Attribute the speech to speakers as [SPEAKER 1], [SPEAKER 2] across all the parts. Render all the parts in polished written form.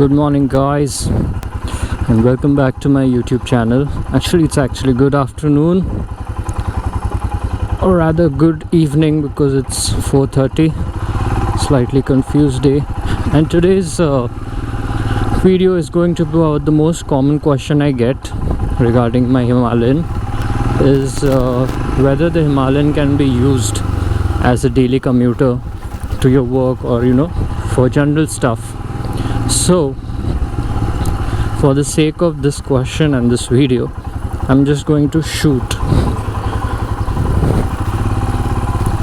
[SPEAKER 1] Good morning guys, and welcome back to my YouTube channel. It's actually good afternoon, or rather good evening, because it's 4:30. Slightly confused day. And today's video is going to be about the most common question I get regarding my Himalayan is whether the Himalayan can be used as a daily commuter to your work, or for general stuff. So for the sake of this question and this video, I'm just going to shoot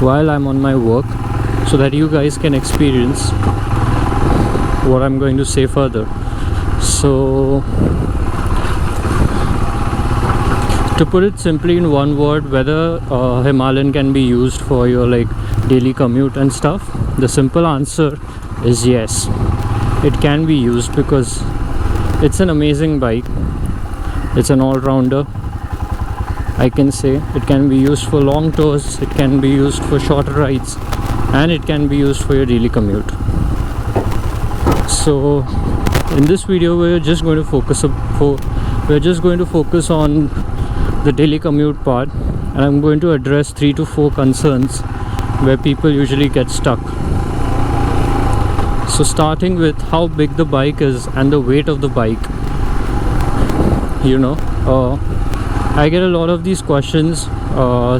[SPEAKER 1] while I'm on my work so that you guys can experience what I'm going to say further. So to put it simply in one word, whether Himalayan can be used for your daily commute and stuff, the simple answer is yes, it can be used, because it's an amazing bike. It's an all-rounder, I can say. It can be used for long tours, it can be used for shorter rides, and it can be used for your daily commute. So in this video we're just going to focus on the daily commute part, and I'm going to address 3 to 4 concerns where people usually get stuck. So starting with how big the bike is and the weight of the bike. I get a lot of these questions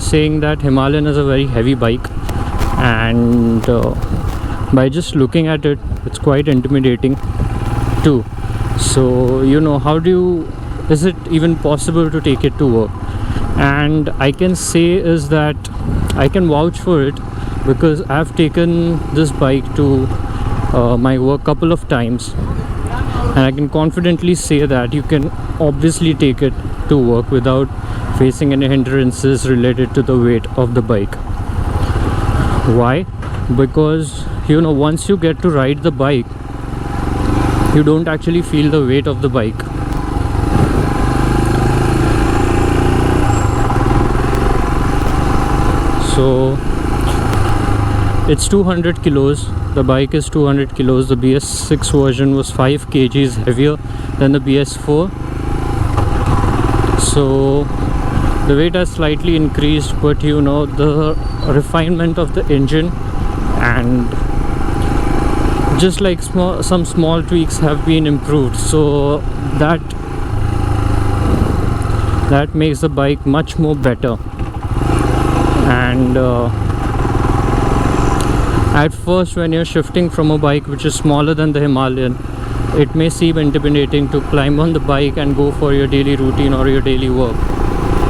[SPEAKER 1] saying that Himalayan is a very heavy bike, and by just looking at it, it's quite intimidating too. So is it even possible to take it to work? And I can say is that I can vouch for it, because I've taken this bike to my work couple of times, and I can confidently say that you can obviously take it to work without facing any hindrances related to the weight of the bike. Why? Because once you get to ride the bike, you don't actually feel the weight of the bike. So it's 200 kilos. The bike is 200 kilos. The BS6 version was 5 kgs heavier than the BS4. So the weight has slightly increased, but the refinement of the engine and just some small tweaks have been improved. So that makes the bike much more better. And at first, when you're shifting from a bike which is smaller than the Himalayan, it may seem intimidating to climb on the bike and go for your daily routine or your daily work.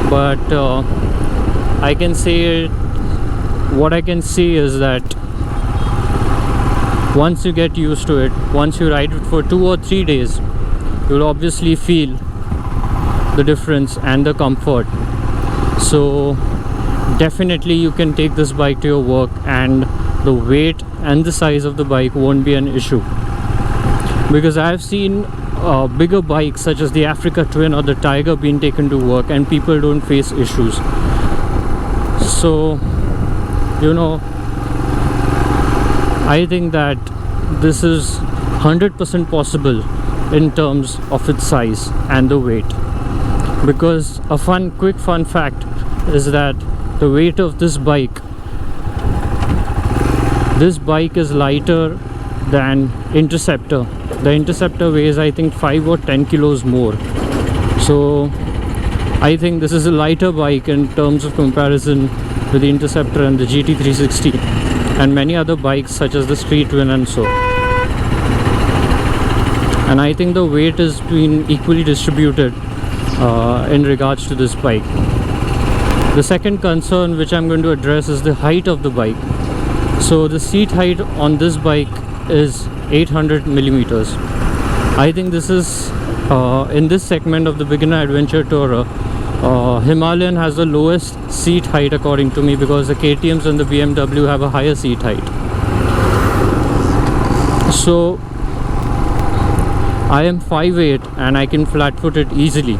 [SPEAKER 1] But I can say what I can say is that once you get used to it, once you ride it for 2 or 3 days, you'll obviously feel the difference and the comfort. So definitely you can take this bike to your work, and the weight and the size of the bike won't be an issue, because I've seen bigger bikes such as the Africa Twin or the Tiger being taken to work, and people don't face issues. So I think that this is 100% possible in terms of its size and the weight, because a quick fun fact is that the weight of this bike is lighter than Interceptor. The Interceptor weighs I think 5 or 10 kilos more. So I think this is a lighter bike in terms of comparison with the Interceptor and the GT360 and many other bikes such as the Street Twin and so. And I think the weight is being equally distributed in regards to this bike. The second concern which I'm going to address is the height of the bike. So the seat height on this bike is 800 millimeters. I think this is in this segment of the beginner adventure tourer, Himalayan has the lowest seat height according to me, because the KTMs and the BMW have a higher seat height. So I am 5'8" and I can flat foot it easily.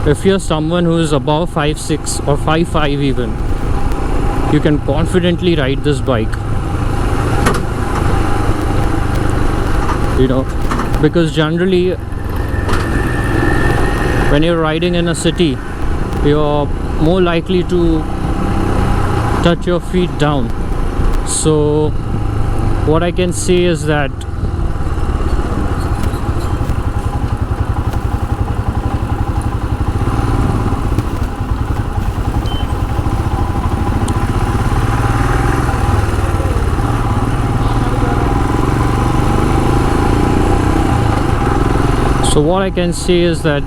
[SPEAKER 1] If you're someone who is above 5'6" or 5'5" even, you can confidently ride this bike. because generally when you're riding in a city, you're more likely to touch your feet down. So what I can say is that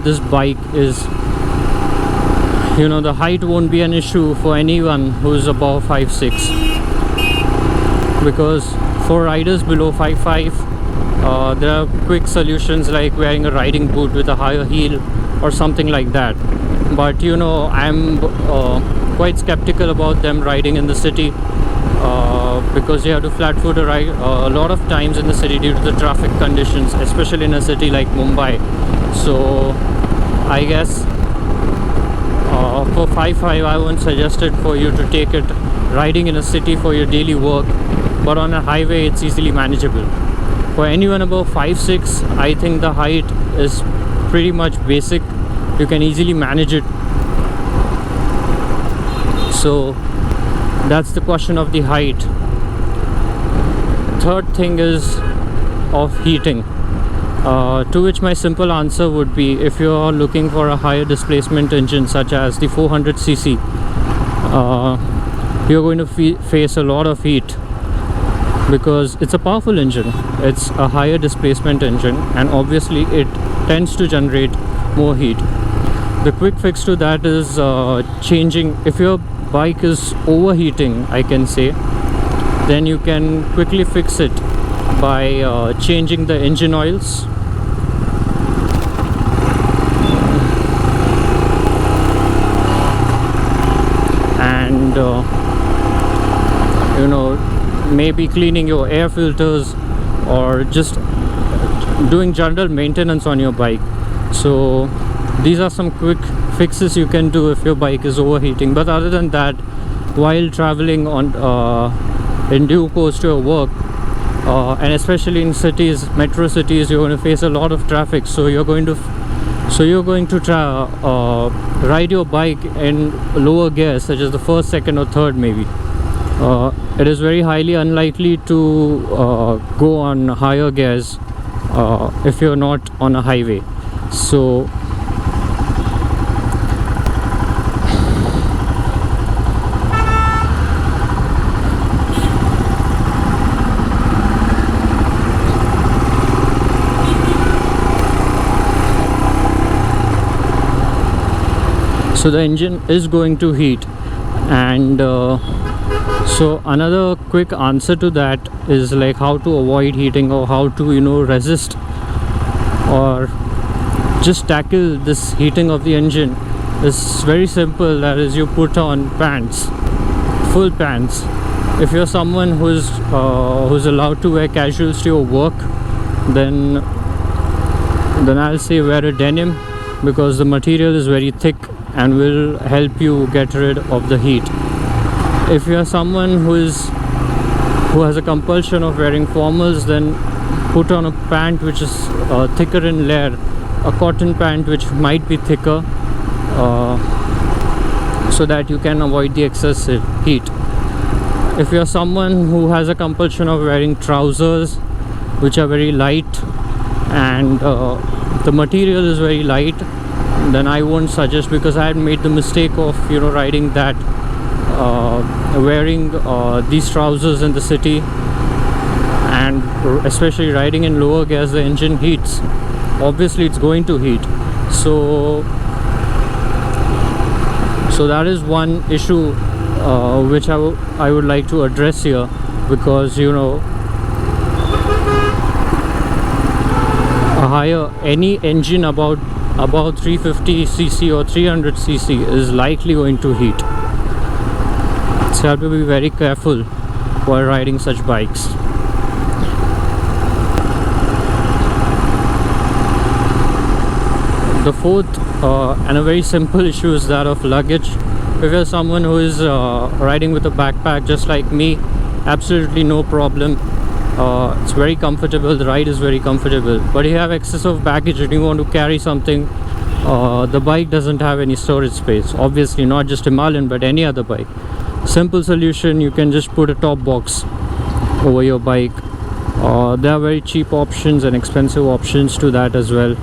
[SPEAKER 1] this bike is, you know, the height won't be an issue for anyone who's above 5'6", because for riders below 5'5", there are quick solutions like wearing a riding boot with a higher heel or something like that. But you know, I'm quite skeptical about them riding in the city, because you have to flat-foot ride a lot of times in the city due to the traffic conditions, especially in a city like Mumbai. So I guess for 5'5", I won't suggest it for you to take it riding in a city for your daily work, but on a highway it's easily manageable. For anyone above 5'6", I think the height is pretty much basic. You can easily manage it. So that's the question of the height. Third thing is of heating, to which my simple answer would be, if you are looking for a higher displacement engine such as the 400cc, you're going to face a lot of heat, because it's a powerful engine, it's a higher displacement engine, and obviously it tends to generate more heat. The quick fix to that is changing. If your bike is overheating, I can say, then you can quickly fix it by changing the engine oils. And you know, maybe cleaning your air filters or just doing general maintenance on your bike. So these are some quick fixes you can do if your bike is overheating. But other than that, while traveling on in due course to your work, and especially in cities, metro cities, you're going to face a lot of traffic. So you're going to ride your bike in lower gears, such as the first, second or third maybe. It is very highly unlikely to go on higher gears if you're not on a highway. So the engine is going to heat. And so another quick answer to that is like how to avoid heating, or how to, you know, resist or just tackle this heating of the engine. Is very simple. That is, you put on pants, full pants. If you're someone who's allowed to wear casuals to your work, then I'll say wear a denim, because the material is very thick and will help you get rid of the heat. If you are someone who has a compulsion of wearing formals, then put on a pant which is thicker in layer, a cotton pant which might be thicker, so that you can avoid the excessive heat. If you are someone who has a compulsion of wearing trousers which are very light and the material is very light, then I won't suggest, because I had made the mistake of, you know, riding that wearing these trousers in the city, and especially riding in lower gears, the engine heats. Obviously it's going to heat. So that is one issue which I would like to address here, because, you know, any engine about 350cc or 300cc is likely going to heat. So you have to be very careful while riding such bikes. The fourth and a very simple issue is that of luggage. If you're someone who is riding with a backpack just like me, absolutely no problem. It's very comfortable, the ride is very comfortable. But if you have excess of baggage and you want to carry something, the bike doesn't have any storage space. Obviously not just Himalayan but any other bike. Simple solution, you can just put a top box over your bike. There are very cheap options and expensive options to that as well,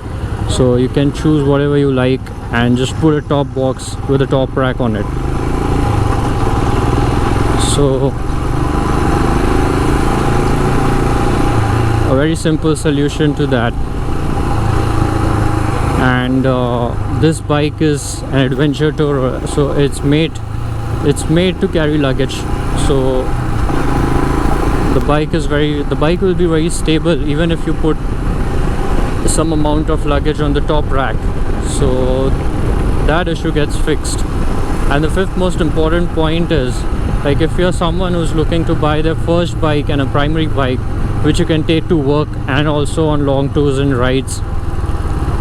[SPEAKER 1] so you can choose whatever you like and just put a top box with a top rack on it. So a very simple solution to that. And this bike is an adventure tourer, so it's made to carry luggage. So the bike will be very stable even if you put some amount of luggage on the top rack, so that issue gets fixed. And the fifth most important point is, like, if you're someone who's looking to buy their first bike and a primary bike which you can take to work and also on long tours and rides,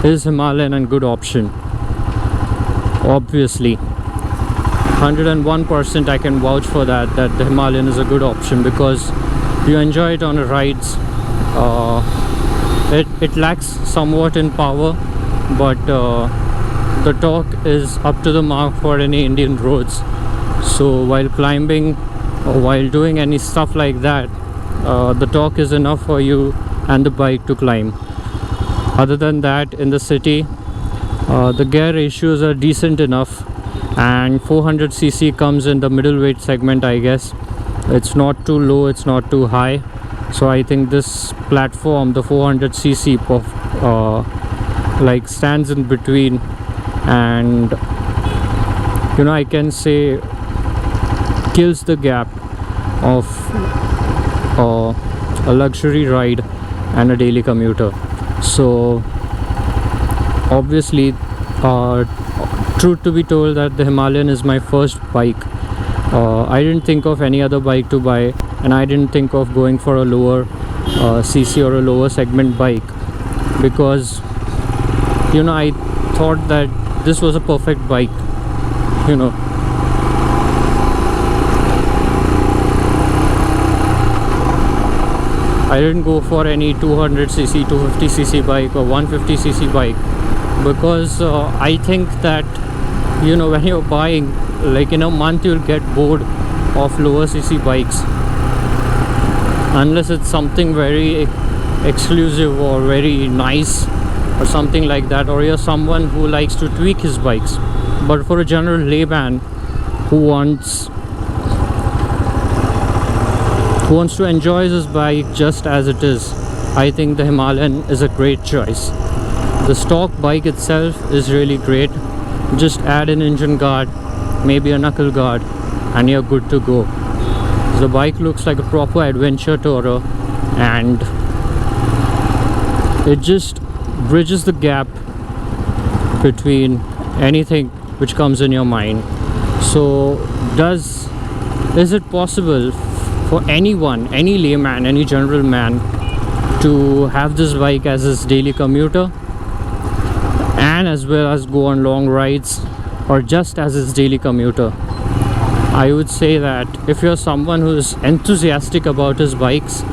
[SPEAKER 1] is Himalayan a good option? Obviously 101% I can vouch for that the Himalayan is a good option, because you enjoy it on the rides. It lacks somewhat in power, but the torque is up to the mark for any Indian roads. So while climbing or while doing any stuff like that, the torque is enough for you and the bike to climb. Other than that, in the city, the gear ratios are decent enough, and 400cc comes in the middleweight segment, I guess. It's not too low, it's not too high, so I think this platform, the 400cc, like stands in between, and I can say kills the gap of a luxury ride and a daily commuter. So obviously, truth to be told, that the Himalayan is my first bike. I didn't think of any other bike to buy, and I didn't think of going for a lower cc or a lower segment bike, because I thought that this was a perfect bike. I didn't go for any 200cc, 250cc bike or 150cc bike, because I think that when you're buying, like in a month you'll get bored of lower cc bikes, unless it's something very exclusive or very nice or something like that, or you're someone who likes to tweak his bikes. But for a general layman who wants to enjoy his bike just as it is, I think the Himalayan is a great choice. The stock bike itself is really great. Just add an engine guard, maybe a knuckle guard, and you're good to go. The bike looks like a proper adventure tourer, and it just bridges the gap between anything which comes in your mind. So is it possible for anyone, any layman, any general man, to have this bike as his daily commuter, and as well as go on long rides, or just as his daily commuter? I would say that if you're someone who is enthusiastic about his bikes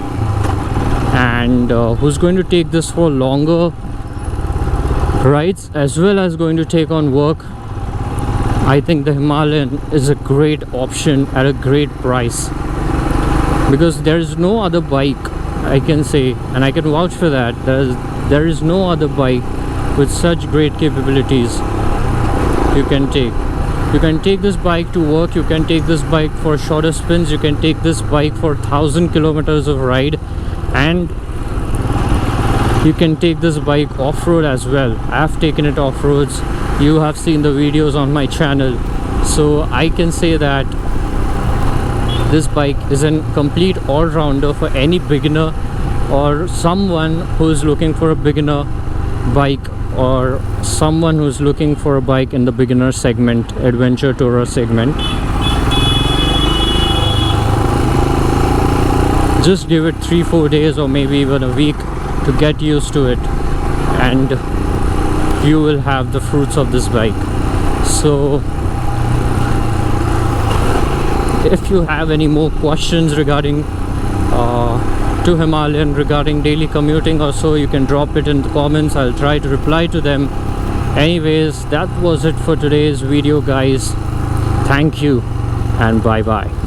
[SPEAKER 1] and who's going to take this for longer rides as well as going to take on work, I think the Himalayan is a great option at a great price, because there is no other bike, I can say, and I can vouch for that, there is no other bike with such great capabilities you can take. You can take this bike to work, you can take this bike for shorter spins, you can take this bike for 1000 kilometers of ride, and you can take this bike off-road as well. I've taken it off-roads, you have seen the videos on my channel, so I can say that this bike is a complete all-rounder for any beginner or someone who's looking for a beginner bike, or someone who's looking for a bike in the beginner segment, adventure tourer segment. Just give it 3-4 days or maybe even a week to get used to it, and you will have the fruits of this bike. So if you have any more questions regarding to Himalayan regarding daily commuting or so, you can drop it in the comments. I'll try to reply to them. Anyways, that was it for today's video, guys. Thank you and bye bye.